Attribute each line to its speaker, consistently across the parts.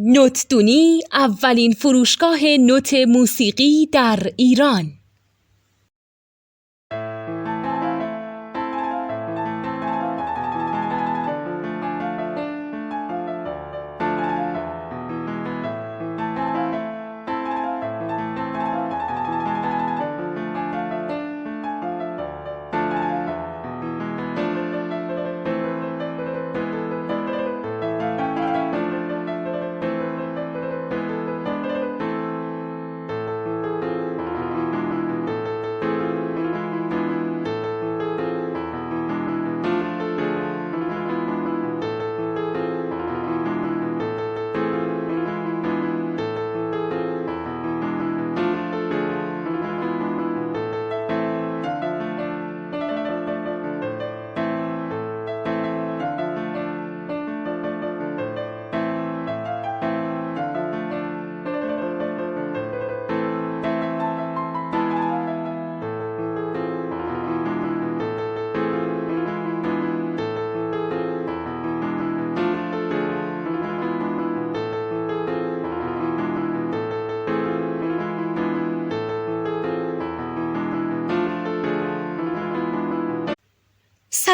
Speaker 1: نوتدونی اولین فروشگاه نوت موسیقی در ایران.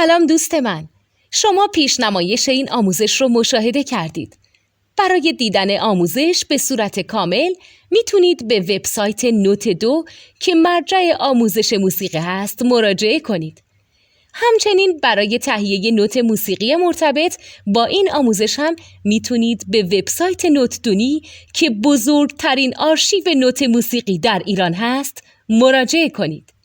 Speaker 1: سلام دوست من، شما پیشنمایش این آموزش رو مشاهده کردید. برای دیدن آموزش به صورت کامل میتونید به وبسایت نوت2 که مرجع آموزش موسیقی هست مراجعه کنید. همچنین برای تهیه نوت موسیقی مرتبط با این آموزش هم میتونید به وبسایت نوتدونی که بزرگترین آرشیو نوت موسیقی در ایران هست مراجعه کنید.